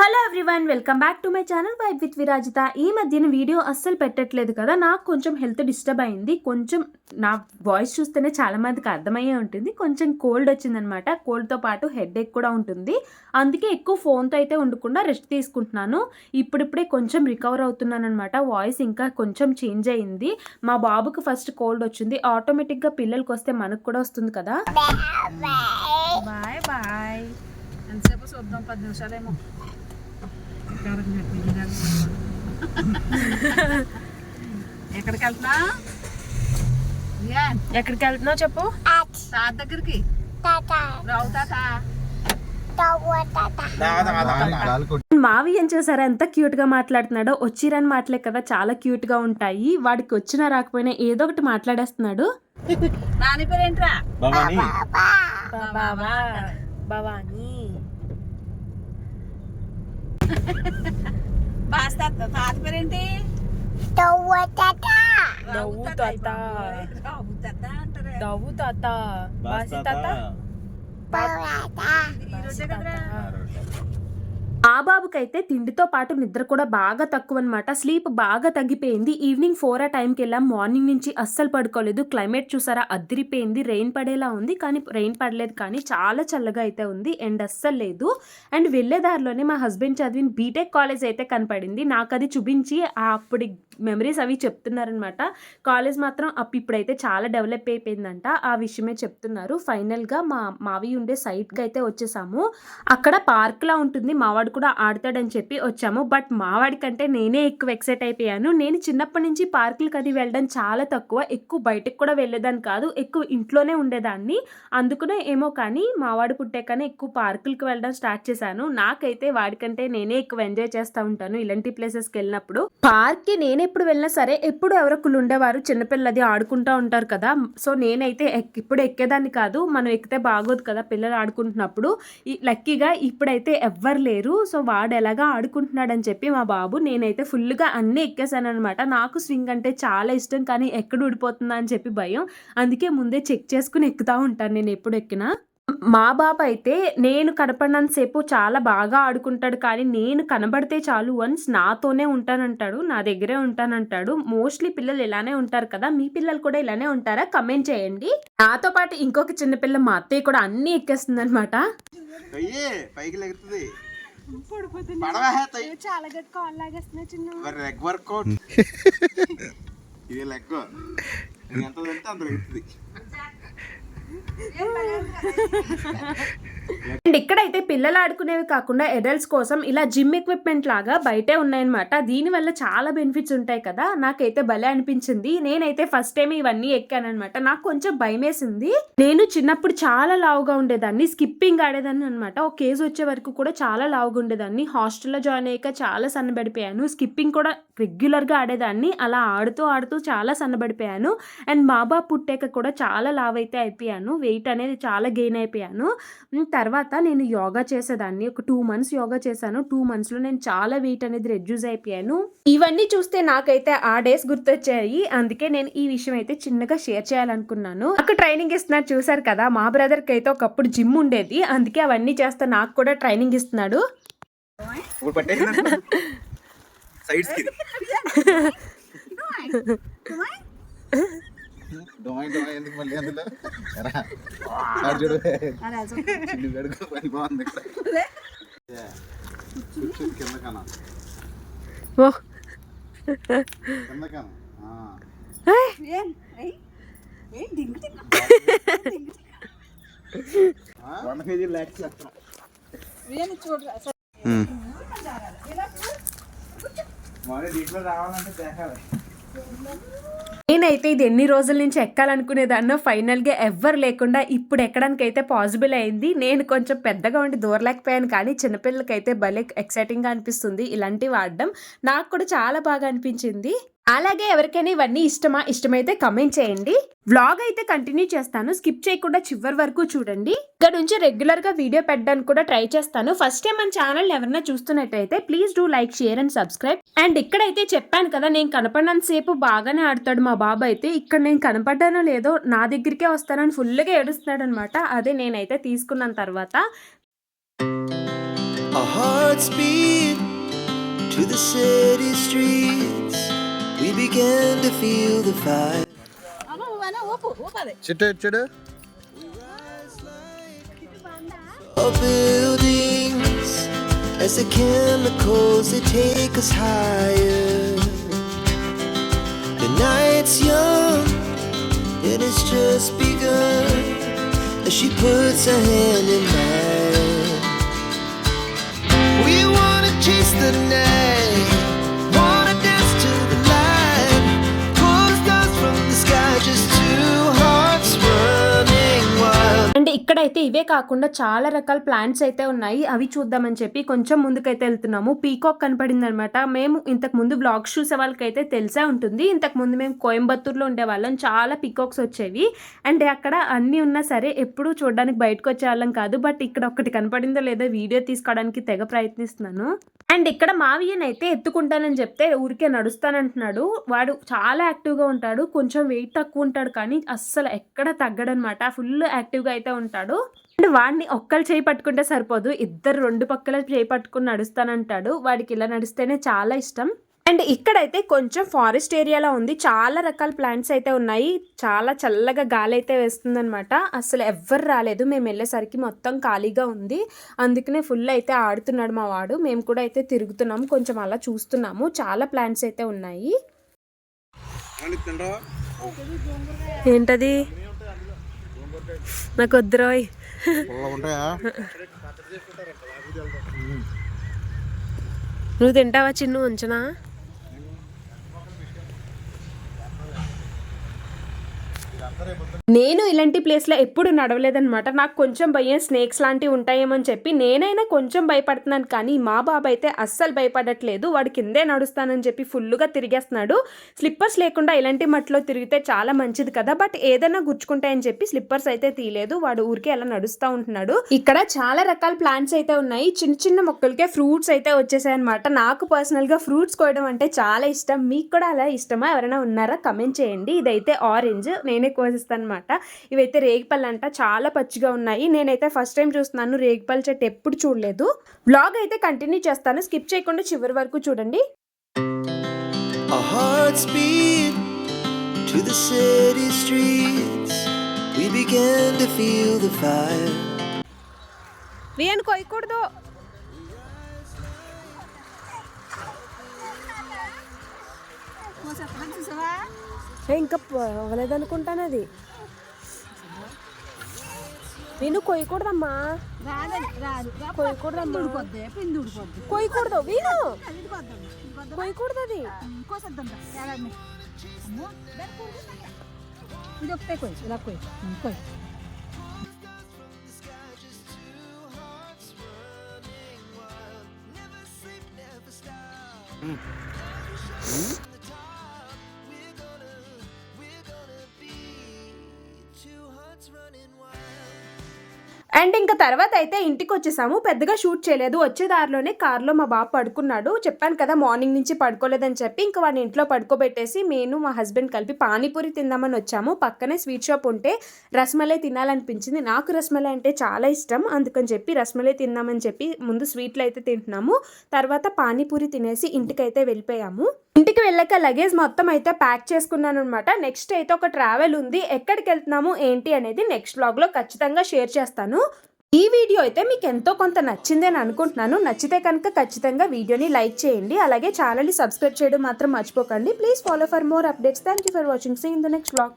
Hello everyone, welcome back to my channel vibe with Virajitha. ఈ మధ్యన video అస్సలు పెట్టట్లేదు కదా, నాకు కొంచెం హెల్త్ డిస్టర్బ్ అయింది. కొంచెం నా వాయిస్ చూస్తేనే చాలా మందికి అర్థమయ్యే ఉంటుంది. కొంచెం కోల్డ్ వచ్చిందనమాట. కోల్డ్తో పాటు హెడేక్ కూడా ఉంటుంది. అందుకే ఎక్కువ ఫోన్తో అయితే ఉండకుండా రెస్ట్ తీసుకుంటున్నాను. ఇప్పుడిప్పుడే కొంచెం రికవర్ అవుతున్నాను అనమాట. వాయిస్ ఇంకా కొంచెం చేంజ్ అయ్యింది. మా బాబుకి ఫస్ట్ కోల్డ్ వచ్చింది. ఆటోమేటిక్గా పిల్లలకి వస్తే మనకు కూడా వస్తుంది కదా. Bye bye. ఎంతసేపు చూద్దాం, 10 నిమిషాలేమో. ఎక్కడికి వెళ్తున్నా? ఎక్కడికి వెళ్తున్నావు చెప్పు. తాత దగ్గరికి. రావు తాత. మావి ఏం చేశారా, ఎంత క్యూట్ గా మాట్లాడుతున్నాడో. వచ్చిరని మాటలే కదా చాలా క్యూట్ గా ఉంటాయి. వాడికి వచ్చినా రాకపోయినా ఏదో ఒకటి మాట్లాడేస్తున్నాడు. నాని పేరేంట్రా? భవానీ. తాత పేరేంటి? ఆ బాబుకైతే తిండితో పాటు నిద్ర కూడా బాగా తక్కువ అనమాట. స్లీప్ బాగా తగ్గిపోయింది. ఈవినింగ్ 4 ఆ టైంకి వెళ్ళాం. మార్నింగ్ నుంచి అస్సలు పడుకోలేదు. క్లైమేట్ చూసారా, అదిరిపోయింది. రెయిన్ పడేలా ఉంది, కానీ రెయిన్ పడలేదు. కానీ చాలా చల్లగా అయితే ఉంది. ఎండ్ అస్సలు లేదు. అండ్ వెళ్ళేదారిలోనే మా హస్బెండ్ చదివిన బీటెక్ కాలేజ్ అయితే కనపడింది. నాకు అది చూపించి అప్పుడు మెమరీస్ అవి చెప్తున్నారనమాట. కాలేజ్ మాత్రం ఇప్పుడైతే చాలా డెవలప్ అయిపోయిందంట. ఆ విషయమే చెప్తున్నారు. ఫైనల్గా మావి ఉండే సైట్కి అయితే వచ్చేసాము. అక్కడ పార్క్లా ఉంటుంది, మావాడు కూడా ఆడతాడని చెప్పి వచ్చాము. బట్ మావాడి కంటే నేనే ఎక్కువ ఎక్సైట్ అయిపోయాను. నేను చిన్నప్పటి నుంచి పార్కులకు అది వెళ్ళడం చాలా తక్కువ. ఎక్కువ బయటకు కూడా వెళ్ళేదాన్ని కాదు. ఎక్కువ ఇంట్లోనే ఉండేదాన్ని. అందుకునే ఏమో కానీ మావాడు పుట్టాకనే ఎక్కువ పార్కులకు వెళ్ళడం స్టార్ట్ చేశాను. నాకైతే వాడికంటే నేనే ఎక్కువ ఎంజాయ్ చేస్తూ ఉంటాను ఇలాంటి ప్లేసెస్కి వెళ్ళినప్పుడు. పార్క్కి నేను ఎప్పుడు వెళ్ళినా సరే ఎప్పుడు ఎవరొకరు ఉండేవారు. చిన్నపిల్లది ఆడుకుంటూ ఉంటారు కదా. సో నేనైతే ఇప్పుడు ఎక్కేదాన్ని కాదు. మనం ఎక్కితే బాగోదు కదా పిల్లలు ఆడుకుంటున్నప్పుడు. లక్కీగా ఇప్పుడైతే ఎవ్వరు లేరు. సో వాడు ఎలాగా ఆడుకుంటున్నాడని చెప్పి మా బాబు, నేనైతే ఫుల్గా అన్నీ ఎక్కేసాను అనమాట. నాకు స్వింగ్ అంటే చాలా ఇష్టం, కానీ ఎక్కడ ఊడిపోతుందా అని చెప్పి భయం. అందుకే ముందే చెక్ చేసుకుని ఎక్కుతూ ఉంటాను నేను ఎప్పుడు ఎక్కినా. మా బాబు అయితే నేను కనపడినంతసేపు చాలా బాగా ఆడుకుంటాడు, కానీ నేను కనబడితే చాలు వన్స్ నాతోనే ఉంటానంటాడు, నా దగ్గరే ఉంటానంటాడు. మోస్ట్లీ పిల్లలు ఇలానే ఉంటారు కదా. మీ పిల్లలు కూడా ఇలానే ఉంటారా? కమెంట్ చేయండి. నాతో పాటు ఇంకొక చిన్న పిల్ల మా అత్తయ్య కూడా అన్నీ ఎక్కేస్తుంది అనమాట. చాలా గట్టి కాల్ లాగేస్తున్నా చిన్న లెగ్ వర్కౌట్. ఇది లెగ్ ఎంత అంటే అంత ఎగుతుంది. అండ్ ఇక్కడైతే పిల్లలు ఆడుకునేవి కాకుండా అడల్ట్స్ కోసం ఇలా జిమ్ ఎక్విప్మెంట్ లాగా బయటే ఉన్నాయన్నమాట. దీనివల్ల చాలా బెనిఫిట్స్ ఉంటాయి కదా. నాకైతే భలే అనిపించింది. నేనైతే ఫస్ట్ టైం ఇవన్నీ ఎక్కానమాట. నాకు కొంచెం భయం వేసింది. నేను చిన్నప్పుడు చాలా లావుగా ఉండేదాన్ని. స్కిప్పింగ్ ఆడేదాన్ని అనమాట. ఒక ఏజ్ వచ్చే వరకు కూడా చాలా లావుగా ఉండేదాన్ని. హాస్టల్లో జాయిన్ అయ్యాక చాలా సన్నబడిపోయాను. స్కిప్పింగ్ కూడా రెగ్యులర్గా ఆడేదాన్ని. అలా ఆడుతూ ఆడుతూ చాలా సన్నబడిపోయాను. అండ్ మా బాబు పుట్టాక కూడా చాలా లావ్ అయితే అయిపోయాను. వెయిట్ అనేది చాలా గెయిన్ అయిపోయాను. తర్వాత నేను యోగా చేసేదాన్ని. ఒక 2 months యోగా చేశాను. 2 monthsలో నేను చాలా వెయిట్ అనేది రెడ్యూస్ అయిపోయాను. ఇవన్నీ చూస్తే నాకైతే ఆ డేస్ గుర్తొచ్చాయి. అందుకే నేను ఈ విషయం అయితే చిన్నగా షేర్ చేయాలనుకున్నాను. నాకు ట్రైనింగ్ ఇస్తున్నారు చూసారు కదా. మా బ్రదర్కి అయితే ఒకప్పుడు జిమ్ ఉండేది. అందుకే అవన్నీ చేస్తా నాకు కూడా ట్రైనింగ్ ఇస్తున్నాడు. ఎందుకు మళ్ళీ అందులో చూడు పని బాగుంది. కింద కన్నా కింద కన్నా 1 kg లాక్స్ చేస్తా. మరి దీంట్లో రావాలంటే దేహాలి. నేనైతే ఇది ఎన్ని రోజుల నుంచి ఎక్కాలనుకునేదాన్నో ఫైనల్గా ఎవ్వరు లేకుండా ఇప్పుడు ఎక్కడానికి అయితే పాసిబుల్ అయింది. నేను కొంచెం పెద్దగా ఉండి దూరలేకపోయాను, కానీ చిన్నపిల్లలకైతే భలే ఎక్సైటింగ్గా అనిపిస్తుంది ఇలాంటివి ఆడడం. నాకు కూడా చాలా బాగా అనిపించింది. అలాగే ఎవరికైనా ఇవన్నీ ఇష్టమైతే కమెంట్ చేయండి. వ్లాగ్ అయితే కంటిన్యూ చేస్తాను. స్కిప్ చేయకుండా చివరి వరకు చూడండి. ఇక్కడ నుంచి రెగ్యులర్గా వీడియో పెట్టడానికి కూడా ట్రై చేస్తాను. ఫస్ట్ టైం మన ఛానల్ ఎవరైనా చూస్తున్నట్టయితే please do like, share and subscribe. And ఇక్కడైతే చెప్పాను కదా, నేను కనపడినంత సేపు బాగానే ఆడతాడు మా బాబు అయితే. ఇక్కడ నేను కనపడ్డానో లేదో నా దగ్గరికే వస్తానని ఫుల్గా ఏడుస్తున్నాడు అనమాట. అదే నేనైతే తీసుకున్న తర్వాత Our hearts beat to the city streets. We began to feel the fire. అమ్మ నువ్వేనా ఊపు ఊపది చెట్టు చెడు Our buildings as the chemicals they take us higher. The night's young and it's just begun as she puts her hand in mine. We wanna chase the night, wanna dance to the light, pull the stars from the sky, just two hearts running wild. And ఇక్కడైతే ఇవే కాకుండా చాలా రకాల plants అయితే ఉన్నాయి. అవి చూద్దామని చెప్పి కొంచెం ముందుకైతే వెళ్తున్నాము. పీకాక్ కనపడింది అనమాట. మేము ఇంతకు ముందు బ్లాగ్స్ చూసే వాళ్ళకైతే తెలిసే ఉంటుంది. ఇంతకు ముందు మేము కోయంబత్తూరులో ఉండే వాళ్ళం. చాలా పీకాక్స్ వచ్చేవి. అండ్ అక్కడ అన్నీ ఉన్నా సరే ఎప్పుడూ చూడడానికి బయటకు వచ్చే వాళ్ళం కాదు. బట్ ఇక్కడ ఒకటి కనపడిందో లేదో వీడియో తీసుకోవడానికి తెగ ప్రయత్నిస్తున్నాను. అండ్ ఇక్కడ మావియనైతే ఎత్తుకుంటానని చెప్తే ఊరికే నడుస్తానంటున్నాడు. వాడు చాలా యాక్టివ్గా ఉంటాడు. కొంచెం వెయిట్ తక్కువ ఉంటాడు కానీ అస్సలు ఎక్కడ తగ్గడనమాట. ఫుల్ యాక్టివ్గా అయితే ఉంటాడు. అండ్ వాడిని ఒక్కరు చేయి పట్టుకుంటే సరిపోదు, ఇద్దరు రెండు పక్కల చేయి పట్టుకుని నడుస్తానంటాడు. వాడికి ఇలా నడిస్తేనే చాలా ఇష్టం. అండ్ ఇక్కడైతే కొంచెం ఫారెస్ట్ ఏరియాలో ఉంది. చాలా రకాల ప్లాంట్స్ అయితే ఉన్నాయి. చాలా చల్లగా గాలి అయితే వేస్తుందనమాట. అసలు ఎవ్వరు రాలేదు. మేము వెళ్ళేసరికి మొత్తం ఖాళీగా ఉంది. అందుకనే ఫుల్ అయితే ఆడుతున్నాడు మా వాడు. మేము కూడా అయితే తిరుగుతున్నాము, కొంచెం అలా చూస్తున్నాము. చాలా ప్లాంట్స్ అయితే ఉన్నాయి. ఏంటది? నాకు వద్దురోయ్. ఉంటాయా నువ్వు తింటావా చిన్ను? ఉంచనా? నేను ఇలాంటి ప్లేస్లో ఎప్పుడు నడవలేదనమాట. నాకు కొంచెం భయం, స్నేక్స్ లాంటివి ఉంటాయేమని చెప్పి నేనైనా కొంచెం భయపడుతున్నాను. కానీ మా బాబు అయితే అస్సలు భయపడట్లేదు. వాడు కిందే నడుస్తానని చెప్పి ఫుల్గా తిరిగేస్తున్నాడు. స్లిప్పర్స్ లేకుండా ఇలాంటి మట్టిలో తిరిగితే చాలా మంచిది కదా. బట్ ఏదైనా గుచ్చుకుంటాయని చెప్పి స్లిప్పర్స్ అయితే తీయలేదు. వాడు ఊరికే అలా నడుస్తూ ఉంటున్నాడు. ఇక్కడ చాలా రకాల ప్లాంట్స్ అయితే ఉన్నాయి. చిన్న చిన్న మొక్కలకే ఫ్రూట్స్ అయితే వచ్చేసాయి అనమాట. నాకు పర్సనల్గా ఫ్రూట్స్ కోయడం అంటే చాలా ఇష్టం. మీకు కూడా అలా ఇష్టమా? ఎవరైనా ఉన్నారా? కమెంట్ చేయండి. ఇదైతే ఆరెంజ్, నేనే కోసిస్తాను అనమాట. ఇవైతే రేగిపళ్ళు అంట. చాలా పచ్చిగా ఉన్నాయి. నేనైతే ఫస్ట్ టైం చూస్తున్నాను. రేగిపళ్ళ చెట్టు ఎప్పుడు చూడలేదు. వ్లాగ్ అయితే కంటిన్యూ చేస్తాను. స్కిప్ చేయకుండా చివరి వరకు చూడండి. Our hearts beat to the city streets. We began to feel the fire. వీయను కొయ్యకూడదు. చూసావా ఇంకా అవ్వలేదనుకుంటాను. అది నేను కొయ్యకూడదమ్మా. కొయ్యకూడదమ్మా. పిండి ఉడిపోద్ది కొయ్యకూడదు వీను. కొయ్యకూడదు అది. కోసేద్దాం ఇది ఒకటే కొయ్యి, ఇలా కొయ్యి కొయ్యి. అండ్ ఇంకా తర్వాత అయితే ఇంటికి వచ్చేసాము. పెద్దగా షూట్ చేయలేదు. వచ్చే దారిలోనే కార్లో మా బాబు పడుకున్నాడు. చెప్పాను కదా మార్నింగ్ నుంచి పడుకోలేదని చెప్పి. ఇంకా వాడిని ఇంట్లో పడుకోబెట్టేసి నేను మా హస్బెండ్ కలిపి పానీపూరి తిందామని వచ్చాము. పక్కనే స్వీట్ షాప్ ఉంటే రస్మలై తినాలనిపించింది. నాకు రస్మలై అంటే చాలా ఇష్టం. అందుకని చెప్పి రస్మలై తిందామని చెప్పి ముందు స్వీట్లు అయితే తింటున్నాము. తర్వాత పానీపూరి తినేసి ఇంటికైతే వెళ్ళిపోయాము. ఇంటికి వెళ్ళాక లగేజ్ మొత్తం అయితే ప్యాక్ చేసుకున్నాను అనమాట. నెక్స్ట్ అయితే ఒక ట్రావెల్ ఉంది. ఎక్కడికి వెళ్తున్నాము ఏంటి అనేది నెక్స్ట్ వ్లాగ్లో ఖచ్చితంగా షేర్ చేస్తాను. ఈ వీడియో అయితే మీకు ఎంతో కొంత నచ్చిందని అనుకుంటున్నాను. నచ్చితే కనుక ఖచ్చితంగా వీడియోని లైక్ చేయండి. అలాగే ఛానల్ని సబ్స్క్రైబ్ చేయడం మాత్రం మర్చిపోకండి. Please follow for more updates. Thank you for watching. See in the next vlog.